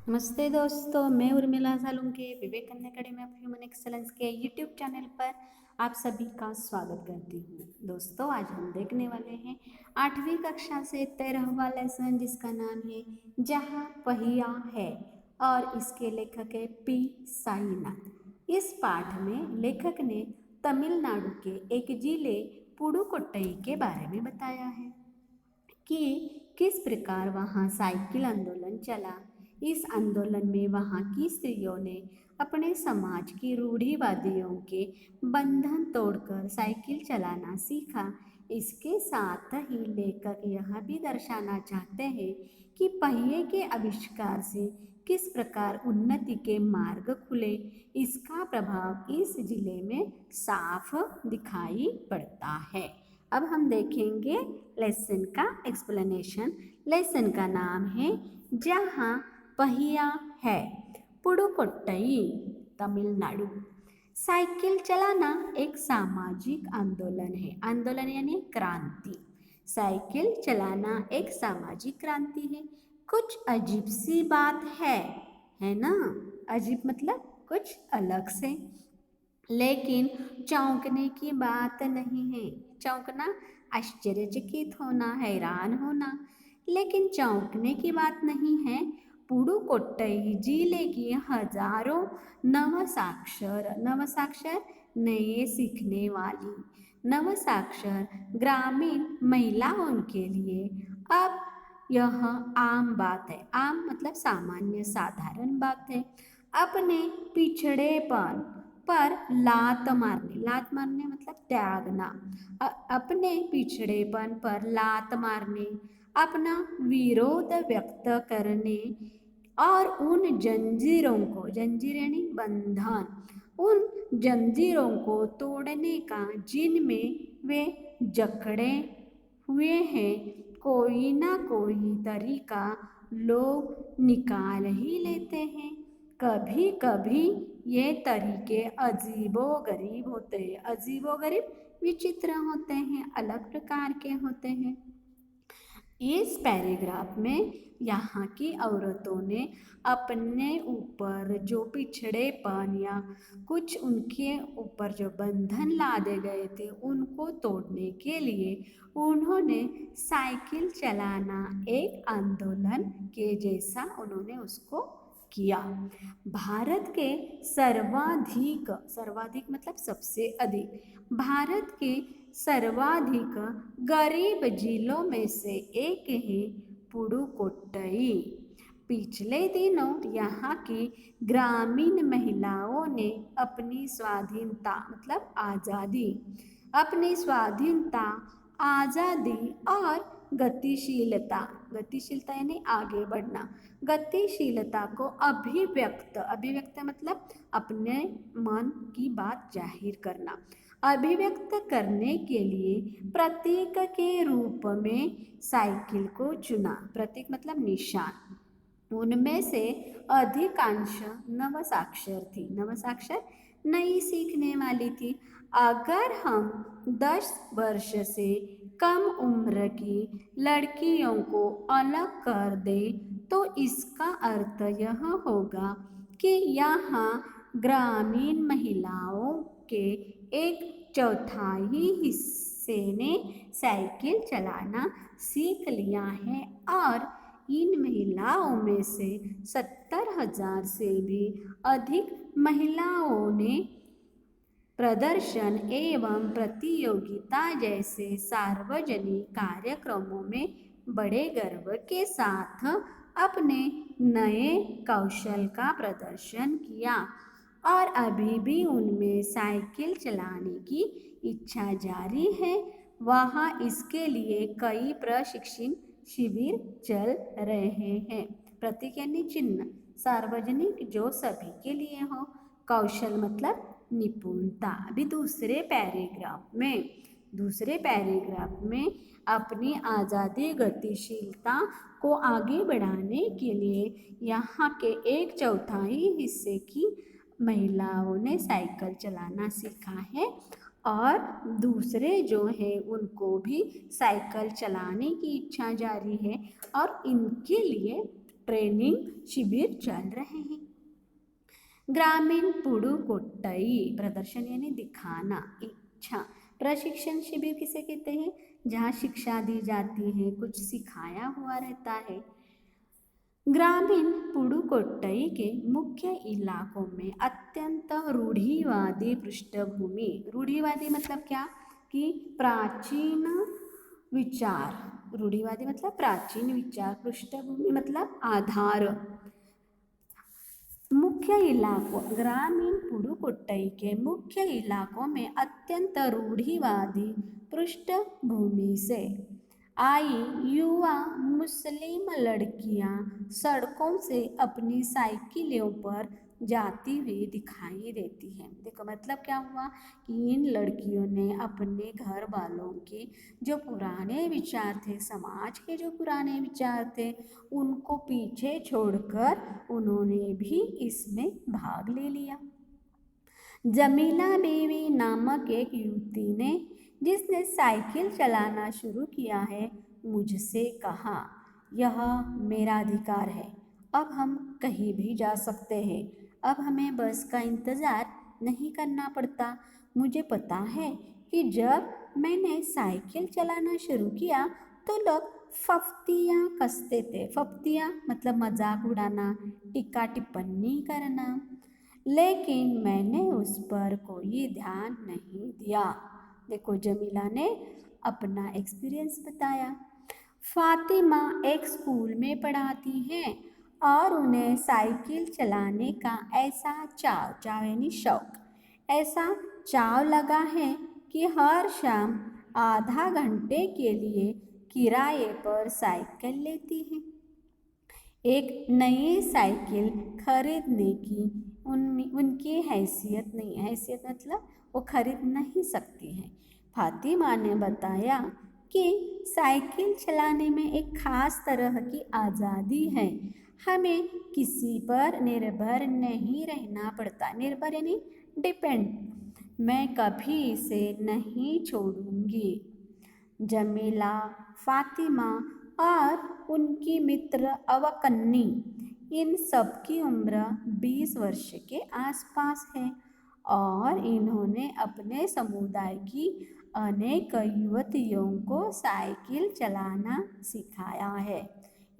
नमस्ते दोस्तों, मैं उर्मिला सालुंके विवेक अकेडमी ऑफ ह्यूमन एक्सेलेंस के यूट्यूब चैनल पर आप सभी का स्वागत करती हूँ। दोस्तों, आज हम देखने वाले हैं 8वीं कक्षा से 13वां लेसन, जिसका नाम है जहाँ पहिया है और इसके लेखक है पी साईनाथ। इस पाठ में लेखक ने तमिलनाडु के एक जिले पुडुकोट्टई के बारे में बताया है कि किस प्रकार वहाँ साइकिल आंदोलन चला। इस आंदोलन में वहाँ की स्त्रियों ने अपने समाज की रूढ़िवादियों के बंधन तोड़कर साइकिल चलाना सीखा। इसके साथ ही लेखक यह भी दर्शाना चाहते हैं कि पहिए के आविष्कार से किस प्रकार उन्नति के मार्ग खुले। इसका प्रभाव इस जिले में साफ दिखाई पड़ता है। अब हम देखेंगे लेसन का एक्सप्लेनेशन। लेसन का नाम है जहाँ पहिया है, पुडुकोट्टई, तमिलनाडु। साइकिल चलाना एक सामाजिक आंदोलन है। आंदोलन यानी क्रांति। साइकिल चलाना एक सामाजिक क्रांति है। कुछ अजीब सी बात है ना। अजीब मतलब कुछ अलग से, लेकिन चौंकने की बात नहीं है। चौंकना, आश्चर्यचकित होना, हैरान होना, लेकिन चौंकने की बात नहीं है। पुडुकोट्टई जिले की हजारों नवसाक्षर नए सीखने वाली नवसाक्षर ग्रामीण महिलाओं के लिए अब यह आम बात है। आम मतलब सामान्य, साधारण बात है। अपने पिछड़ेपन पर लात मारने मतलब त्यागना। अपने पिछड़ेपन पर लात मारने, अपना विरोध व्यक्त करने और उन जंजीरों को, जंजीर यानी बंधन, उन जंजीरों को तोड़ने का जिनमें वे जकड़े हुए हैं, कोई ना कोई तरीका लोग निकाल ही लेते हैं। कभी कभी ये तरीके अजीबोगरीब होते हैं। अजीबोगरीब, विचित्र होते हैं, अलग प्रकार के होते हैं। इस पैराग्राफ में यहाँ की औरतों ने अपने ऊपर जो पिछड़ेपन या कुछ उनके ऊपर जो बंधन लादे गए थे, उनको तोड़ने के लिए उन्होंने साइकिल चलाना एक आंदोलन के जैसा उन्होंने उसको किया। भारत के सर्वाधिक, सर्वाधिक मतलब सबसे अधिक, भारत के सर्वाधिक गरीब जिलों में से एक है पुडुकोट्टई। पिछले दिनों यहाँ की ग्रामीण महिलाओं ने अपनी स्वाधीनता मतलब आज़ादी, अपनी स्वाधीनता, आज़ादी और गतिशीलता, गतिशीलता यानी आगे बढ़ना, गतिशीलता को अभिव्यक्त, अभिव्यक्त मतलब अपने मन की बात जाहिर करना, अभिव्यक्त करने के लिए प्रतीक के रूप में साइकिल को चुना। प्रतीक मतलब निशान। उनमें से अधिकांश नवसाक्षर थी। नवसाक्षर नई सीखने वाली थी। अगर हम 10 वर्ष से कम उम्र की लड़कियों को अलग कर दें तो इसका अर्थ यह होगा कि यहाँ ग्रामीण महिलाओं के एक चौथाई हिस्से ने साइकिल चलाना सीख लिया है और इन महिलाओं में से 70,000 से भी अधिक महिलाओं ने प्रदर्शन एवं प्रतियोगिता जैसे सार्वजनिक कार्यक्रमों में बड़े गर्व के साथ अपने नए कौशल का प्रदर्शन किया और अभी भी उनमें साइकिल चलाने की इच्छा जारी है। वहाँ इसके लिए कई प्रशिक्षण शिविर चल रहे हैं। प्रतीक यानी चिन्ह, सार्वजनिक जो सभी के लिए हो, कौशल मतलब निपुणता। अभी दूसरे पैराग्राफ में अपनी आज़ादी, गतिशीलता को आगे बढ़ाने के लिए यहाँ के एक चौथाई हिस्से की महिलाओं ने साइकिल चलाना सीखा है और दूसरे जो है उनको भी साइकिल चलाने की इच्छा जारी है और इनके लिए ट्रेनिंग शिविर चल रहे हैं। ग्रामीण पुडुकोट्टई प्रदर्शन यानी दिखाना, इच्छा। प्रशिक्षण शिविर किसे कहते हैं? जहाँ शिक्षा दी जाती है, कुछ सिखाया हुआ रहता है। ग्रामीण पुडुकोट्टई के मुख्य इलाकों में अत्यंत रूढ़िवादी पृष्ठभूमि, रूढ़िवादी मतलब क्या कि प्राचीन विचार, रूढ़िवादी मतलब प्राचीन विचार, पृष्ठभूमि मतलब आधार। मुख्य इलाकों, ग्रामीण पुडुकोट्टई के मुख्य इलाकों में अत्यंत रूढ़िवादी पृष्ठभूमि से आई युवा मुस्लिम लड़कियां सड़कों से अपनी साइकिलों पर जाती हुई दिखाई देती हैं। देखो मतलब क्या हुआ कि इन लड़कियों ने अपने घर वालों के जो पुराने विचार थे, समाज के जो पुराने विचार थे, उनको पीछे छोड़कर उन्होंने भी इसमें भाग ले लिया। जमीला बीवी नामक एक युवती ने, जिसने साइकिल चलाना शुरू किया है, मुझसे कहा, यह मेरा अधिकार है, अब हम कहीं भी जा सकते हैं, अब हमें बस का इंतज़ार नहीं करना पड़ता। मुझे पता है कि जब मैंने साइकिल चलाना शुरू किया तो लोग फफ्तियाँ कसते थे। फफ्तियाँ मतलब मजाक उड़ाना, टीका टिप्पणी करना, लेकिन मैंने उस पर कोई ध्यान नहीं दिया। देखो जमीला ने अपना एक्सपीरियंस बताया। फातिमा एक स्कूल में पढ़ाती हैं और उन्हें साइकिल चलाने का ऐसा चाव यानी शौक, ऐसा चाव लगा है कि हर शाम आधा घंटे के लिए किराए पर साइकिल लेती हैं। एक नई साइकिल खरीदने की उनकी हैसियत नहीं है, हैसियत मतलब वो खरीद नहीं सकती हैं। फातिमा ने बताया कि साइकिल चलाने में एक खास तरह की आज़ादी है, हमें किसी पर निर्भर नहीं रहना पड़ता। निर्भर यानी डिपेंड, मैं कभी इसे नहीं छोड़ूंगी। जमीला, फातिमा और उनकी मित्र अवकन्नी, इन सब की उम्र 20 वर्ष के आसपास है और इन्होंने अपने समुदाय की अनेक युवतियों को साइकिल चलाना सिखाया है।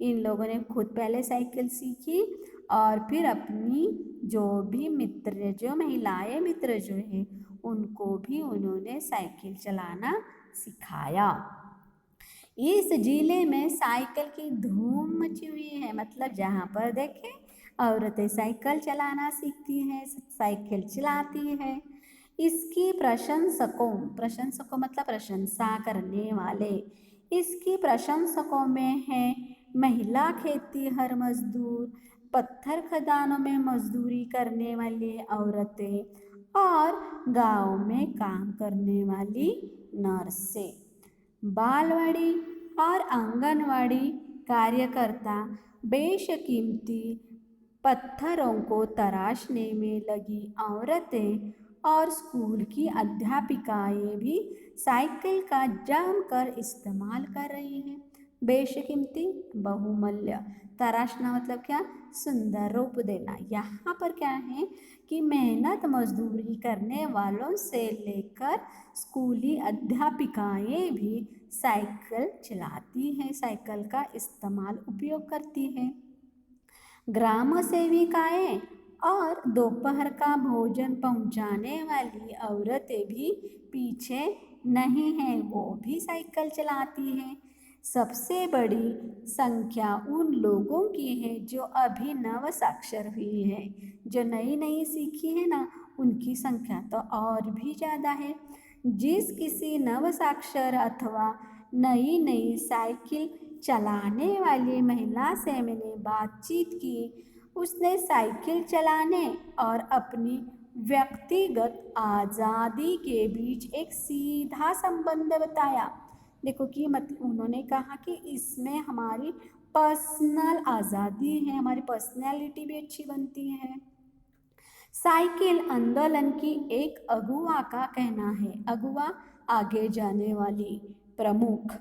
इन लोगों ने खुद पहले साइकिल सीखी और फिर अपनी जो भी मित्र, जो महिलाएं मित्र जो हैं, उनको भी उन्होंने साइकिल चलाना सिखाया। इस जिले में साइकिल की धूम मची हुई है, मतलब जहाँ पर देखें औरतें साइकिल चलाना सीखती हैं, साइकिल चलाती है। इसकी प्रशंसकों मतलब प्रशंसा करने वाले, इसकी प्रशंसकों में है महिला खेतीहर मजदूर, पत्थर खदानों में मजदूरी करने वाली औरतें और गांव में काम करने वाली नर्सें, बालवाड़ी और आंगनवाड़ी कार्यकर्ता, बेशकीमती पत्थरों को तराशने में लगी औरतें और स्कूल की अध्यापिकाएं भी साइकिल का जमकर इस्तेमाल कर रही हैं। बेशकीमती बहुमूल्य, तराशना मतलब क्या? सुंदर रूप देना। यहाँ पर क्या है कि मेहनत मजदूरी करने वालों से लेकर स्कूली अध्यापिकाएं भी साइकिल चलाती हैं, साइकिल का इस्तेमाल उपयोग करती हैं। ग्राम सेविकाएं और दोपहर का भोजन पहुंचाने वाली औरतें भी पीछे नहीं हैं, वो भी साइकिल चलाती हैं। सबसे बड़ी संख्या उन लोगों की है जो अभी नव साक्षर हुई है, जो नई नई सीखी है ना, उनकी संख्या तो और भी ज़्यादा है। जिस किसी नव साक्षर अथवा नई नई साइकिल चलाने वाली महिला से मैंने बातचीत की, उसने साइकिल चलाने और अपनी व्यक्तिगत आज़ादी के बीच एक सीधा संबंध बताया। देखो कि उन्होंने कहा कि इसमें हमारी पर्सनल आज़ादी है, हमारी पर्सनैलिटी भी अच्छी बनती है। साइकिल आंदोलन की एक अगुआ का कहना है, अगुआ आगे जाने वाली, प्रमुख।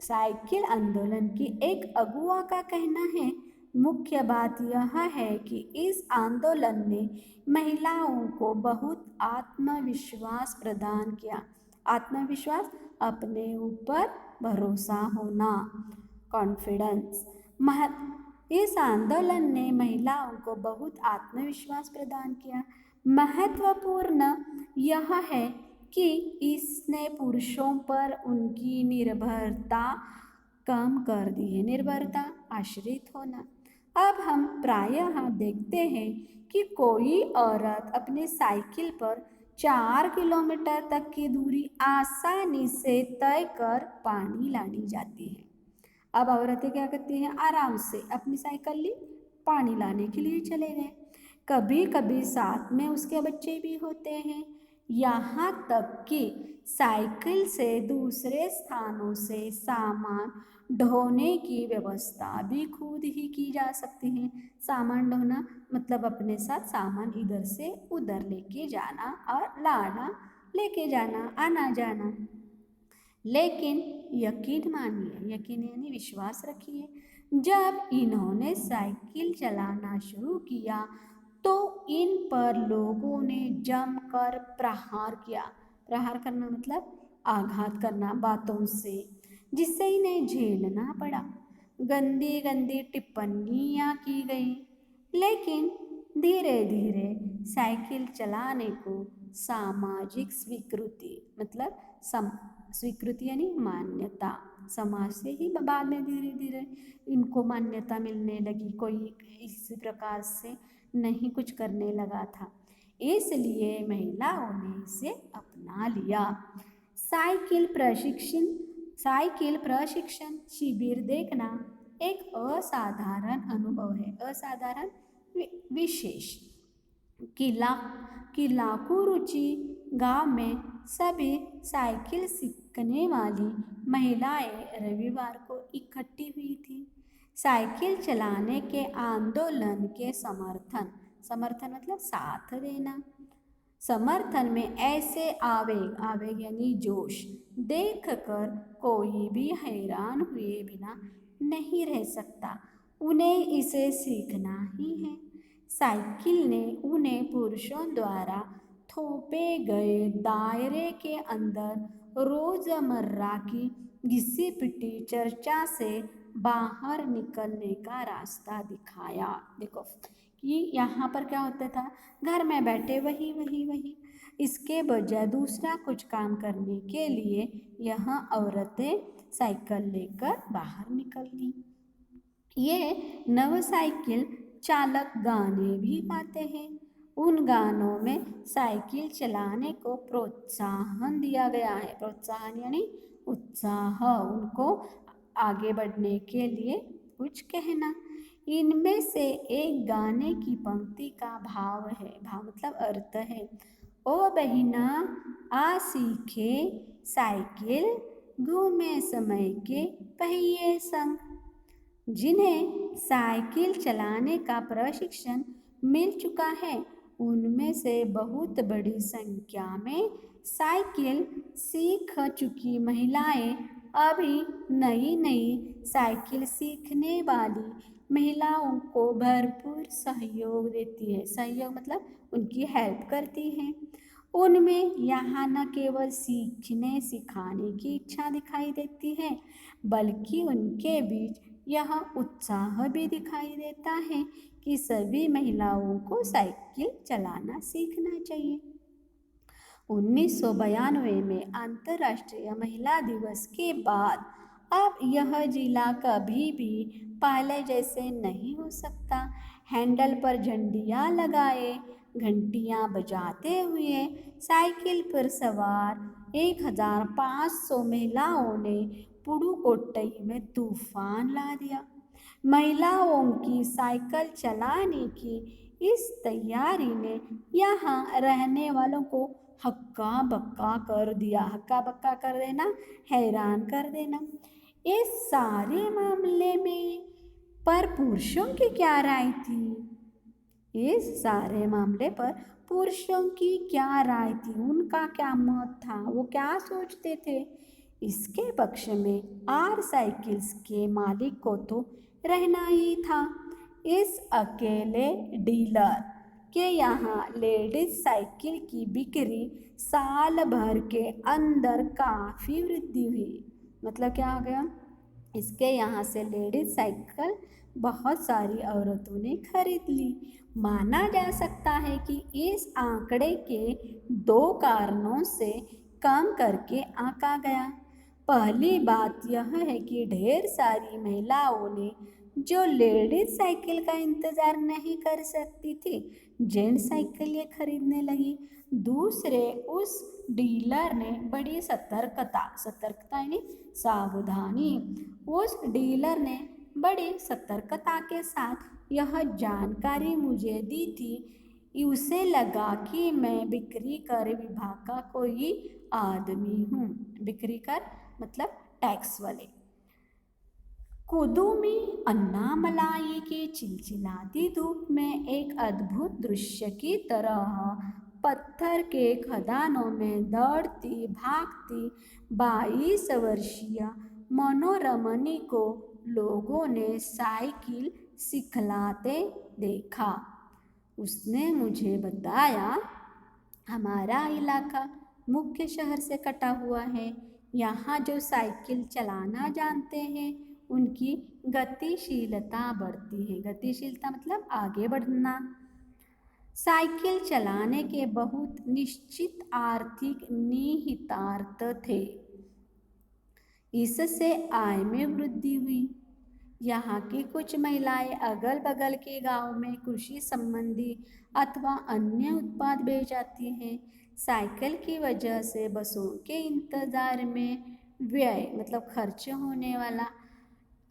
साइकिल आंदोलन की एक अगुआ का कहना है मुख्य बात यह है कि इस आंदोलन ने महिलाओं को बहुत आत्मविश्वास प्रदान किया। आत्मविश्वास, अपने ऊपर भरोसा होना, कॉन्फिडेंस। इस आंदोलन ने महिलाओं को बहुत आत्मविश्वास प्रदान किया। महत्वपूर्ण यह है कि इसने पुरुषों पर उनकी निर्भरता कम कर दी है। निर्भरता, आश्रित होना। अब हम प्रायः देखते हैं कि कोई औरत अपनी साइकिल पर 4 किलोमीटर तक की दूरी आसानी से तय कर पानी लाने जाती है। अब औरतें क्या करती हैं? आराम से अपनी साइकिल ली, पानी लाने के लिए चले गए। कभी कभी साथ में उसके बच्चे भी होते हैं। यहाँ तक कि साइकिल से दूसरे स्थानों से सामान ढोने की व्यवस्था भी खुद ही की जा सकती है। सामान ढोना मतलब अपने साथ सामान इधर से उधर लेके जाना और लाना, लेके जाना, आना जाना। लेकिन यकीन मानिए, यकीन यानी विश्वास रखिए, जब इन्होंने साइकिल चलाना शुरू किया तो इन पर लोगों ने जमकर प्रहार किया। प्रहार करना मतलब आघात करना बातों से, जिससे इन्हें झेलना पड़ा। गंदी गंदी टिप्पणियाँ की गई, लेकिन धीरे धीरे साइकिल चलाने को सामाजिक स्वीकृति मतलब स्वीकृति यानी मान्यता, समाज से ही बाद में धीरे धीरे इनको मान्यता मिलने लगी। कोई इसी प्रकार से नहीं कुछ करने लगा था, इसलिए महिलाओं ने इसे अपना लिया। साइकिल प्रशिक्षण शिविर देखना एक असाधारण अनुभव है। असाधारण, विशेष। किलाकुरुचि गांव में सभी साइकिल सीखने वाली महिलाएं रविवार को इकट्ठी हुई थी। साइकिल चलाने के आंदोलन के समर्थन मतलब साथ देना, समर्थन में ऐसे आवेग यानी जोश देखकर कोई भी हैरान हुए बिना नहीं रह सकता। उन्हें इसे सीखना ही है। साइकिल ने उन्हें पुरुषों द्वारा थोपे गए दायरे के अंदर रोजमर्रा की घिसी पिटी चर्चा से बाहर निकलने का रास्ता दिखाया। देखो कि यहाँ पर क्या होता था, घर में बैठे वही इसके बजाय दूसरा कुछ काम करने के लिए यह औरतें साइकिल लेकर बाहर निकली। ये नव साइकिल चालक गाने भी गाते हैं। उन गानों में साइकिल चलाने को प्रोत्साहन दिया गया है। प्रोत्साहन यानी उत्साह, उनको आगे बढ़ने के लिए कुछ कहना। इनमें से एक गाने की पंक्ति का भाव मतलब अर्थ है, ओ बहिना आ सीखे साइकिल, घूमे समय के पहिए संग। जिन्हें साइकिल चलाने का प्रशिक्षण मिल चुका है, उनमें से बहुत बड़ी संख्या में साइकिल सीख चुकी महिलाएं अभी नई नई साइकिल सीखने वाली महिलाओं को भरपूर सहयोग देती है। सहयोग मतलब उनकी हेल्प करती हैं। उनमें यहाँ न केवल सीखने सिखाने की इच्छा दिखाई देती है, बल्कि उनके बीच यह उत्साह भी दिखाई देता है कि सभी महिलाओं को साइकिल चलाना सीखना चाहिए। 1992 में अंतर्राष्ट्रीय महिला दिवस के बाद अब यह जिला कभी भी पहले जैसे नहीं हो सकता। हैंडल पर झंडियाँ लगाए, घंटियाँ बजाते हुए साइकिल पर सवार 1500 महिलाओं ने पुडुकोट्टई में तूफान ला दिया। महिलाओं की साइकिल चलाने की इस तैयारी ने यहाँ रहने वालों को हक्का बक्का कर दिया। हक्का बक्का कर देना, हैरान कर देना। इस सारे मामले में पर पुरुषों की क्या राय थी? इस सारे मामले पर पुरुषों की क्या राय थी? उनका क्या मत था? वो क्या सोचते थे? इसके पक्ष में आर साइकिल्स के मालिक को तो रहना ही था। इस अकेले डीलर के यहाँ लेडीज साइकिल की बिक्री साल भर के अंदर काफ़ी वृद्धि हुई। मतलब क्या हो गया, इसके यहाँ से लेडीज साइकिल बहुत सारी औरतों ने खरीद ली। माना जा सकता है कि इस आंकड़े के दो कारणों से कम करके आंका गया। पहली बात यह है कि ढेर सारी महिलाओं ने जो लेडीज साइकिल का इंतज़ार नहीं कर सकती थी, जेंट्स साइकिल ये खरीदने लगी। दूसरे, उस डीलर ने बड़ी सतर्कता यानी सावधानी, उस डीलर ने बड़ी सतर्कता के साथ यह जानकारी मुझे दी थी। उसे लगा कि मैं बिक्री कर विभाग का कोई आदमी हूँ। बिक्री कर मतलब टैक्स वाले। कुदुमी अन्नामलाई की चिलचिलाती धूप में एक अद्भुत दृश्य की तरह पत्थर के खदानों में दौड़ती भागती 22 वर्षीय मनोरमनी को लोगों ने साइकिल सिखलाते देखा। उसने मुझे बताया, हमारा इलाका मुख्य शहर से कटा हुआ है। यहाँ जो साइकिल चलाना जानते हैं उनकी गतिशीलता बढ़ती है। गतिशीलता मतलब आगे बढ़ना। साइकिल चलाने के बहुत निश्चित आर्थिक निहितार्थ थे। इससे आय में वृद्धि हुई। यहाँ की कुछ महिलाएं अगल बगल के गांव में कृषि संबंधी अथवा अन्य उत्पाद बेच जाती हैं। साइकिल की वजह से बसों के इंतज़ार में व्यय मतलब खर्च होने वाला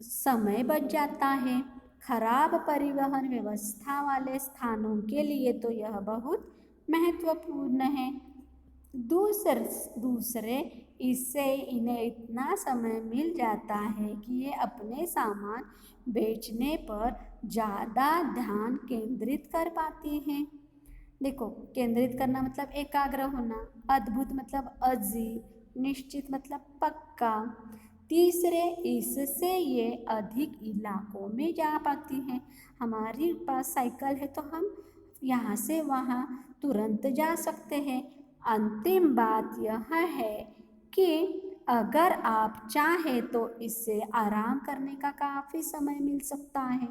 समय बच जाता है। खराब परिवहन व्यवस्था वाले स्थानों के लिए तो यह बहुत महत्वपूर्ण है। दूसरे इससे इन्हें इतना समय मिल जाता है कि ये अपने सामान बेचने पर ज़्यादा ध्यान केंद्रित कर पाती हैं। देखो, केंद्रित करना मतलब एकाग्र होना, अद्भुत मतलब अजीब, निश्चित मतलब पक्का। तीसरे, इससे ये अधिक इलाकों में जा पाती हैं। हमारे पास साइकिल है तो हम यहाँ से वहाँ तुरंत जा सकते हैं। अंतिम बात यह है कि अगर आप चाहें तो इससे आराम करने का काफ़ी समय मिल सकता है।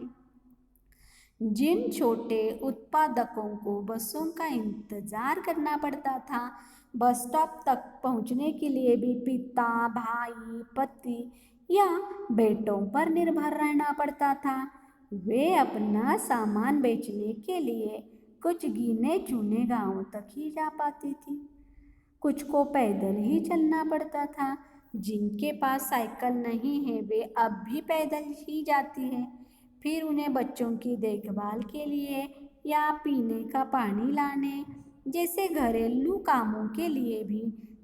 जिन छोटे उत्पादकों को बसों का इंतज़ार करना पड़ता था, बस स्टॉप तक पहुंचने के लिए भी पिता, भाई, पति या बेटों पर निर्भर रहना पड़ता था। वे अपना सामान बेचने के लिए कुछ गिने चुने गांवों तक ही जा पाती थी। कुछ को पैदल ही चलना पड़ता था। जिनके पास साइकिल नहीं है वे अब भी पैदल ही जाती हैं। फिर उन्हें बच्चों की देखभाल के लिए या पीने का पानी लाने जैसे घरेलू कामों के लिए भी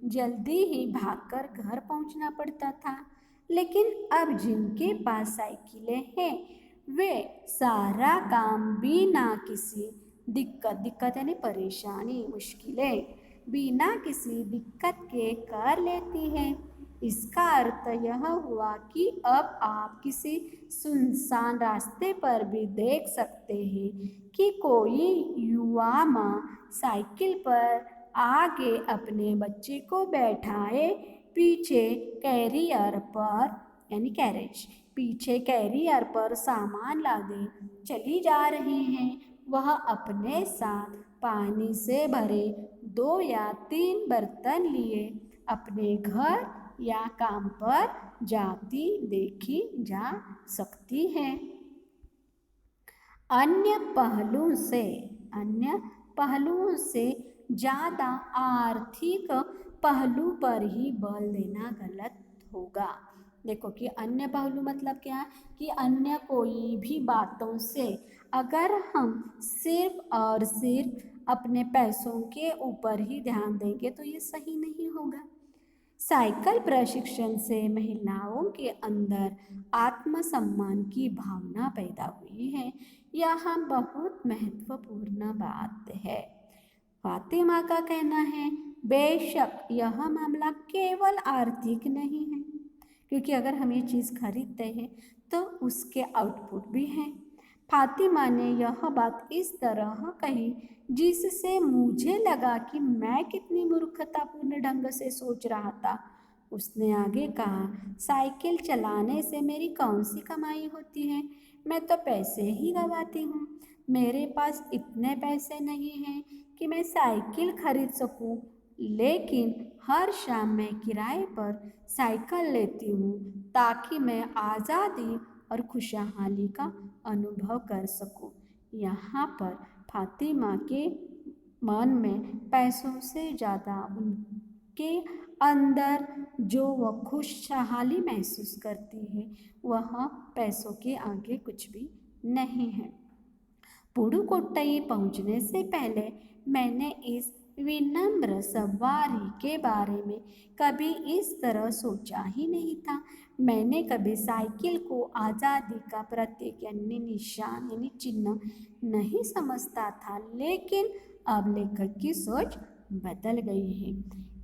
जल्दी ही भागकर घर पहुंचना पड़ता था। लेकिन अब जिनके पास साइकिलें हैं वे सारा काम बिना किसी दिक्कत यानी परेशानी, मुश्किलें बिना किसी दिक्कत के कर लेती हैं। इसका अर्थ यह हुआ कि अब आप किसी सुनसान रास्ते पर भी देख सकते हैं कि कोई युवा माँ साइकिल पर आगे अपने बच्चे को बैठाए पीछे कैरियर पर यानी कैरेज पीछे कैरियर पर सामान लादे चली जा रही हैं। वह अपने साथ पानी से भरे 2 या 3 बर्तन लिए अपने घर या काम पर जाती देखी जा सकती है। अन्य पहलुओं से ज़्यादा आर्थिक पहलू पर ही बल देना गलत होगा। देखो कि अन्य पहलू मतलब क्या, कि अन्य कोई भी बातों से अगर हम सिर्फ और सिर्फ अपने पैसों के ऊपर ही ध्यान देंगे तो ये सही नहीं होगा। साइकिल प्रशिक्षण से महिलाओं के अंदर आत्मसम्मान की भावना पैदा हुई है। यह बहुत महत्वपूर्ण बात है। फातिमा का कहना है, बेशक यह मामला केवल आर्थिक नहीं है, क्योंकि अगर हम ये चीज़ खरीदते हैं तो उसके आउटपुट भी हैं। फातिमा ने यह बात इस तरह कही जिससे मुझे लगा कि मैं कितनी मूर्खतापूर्ण ढंग से सोच रहा था। उसने आगे कहा, साइकिल चलाने से मेरी कौन सी कमाई होती है? मैं तो पैसे ही गंवाती हूँ। मेरे पास इतने पैसे नहीं हैं कि मैं साइकिल खरीद सकूँ, लेकिन हर शाम मैं किराए पर साइकिल लेती हूँ ताकि मैं आज़ादी और खुशहाली का अनुभव कर सकूं। यहाँ पर फातिमा के मन में पैसों से ज़्यादा उनके अंदर जो वह खुशहाली महसूस करती है वह पैसों के आगे कुछ भी नहीं है। पुडुकोट्टई पहुंचने से पहले मैंने इस विनम्र सवारी के बारे में कभी इस तरह सोचा ही नहीं था। मैंने कभी साइकिल को आज़ादी का प्रतीक यानी निशान यानी चिन्ह नहीं समझता था, लेकिन अब लेखक की सोच बदल गई है।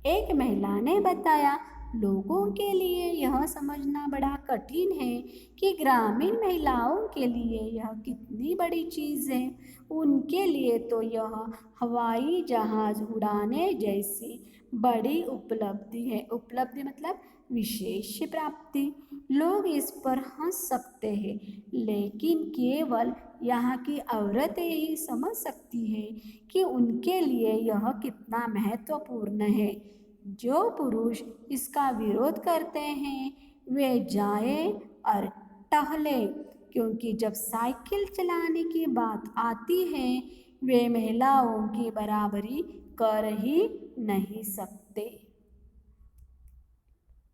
एक महिला ने बताया, लोगों के लिए यह समझना बड़ा कठिन है कि ग्रामीण महिलाओं के लिए यह कितनी बड़ी चीज़ है। उनके लिए तो यह हवाई जहाज़ उड़ाने जैसी बड़ी उपलब्धि है। उपलब्धि मतलब विशेष प्राप्ति। लोग इस पर हंस सकते हैं, लेकिन केवल यहाँ की औरतें ही समझ सकती हैं कि उनके लिए यह कितना महत्वपूर्ण है। जो पुरुष इसका विरोध करते हैं वे जाएं और टहले, क्योंकि जब साइकिल चलाने की बात आती है वे महिलाओं की बराबरी कर ही नहीं सकते।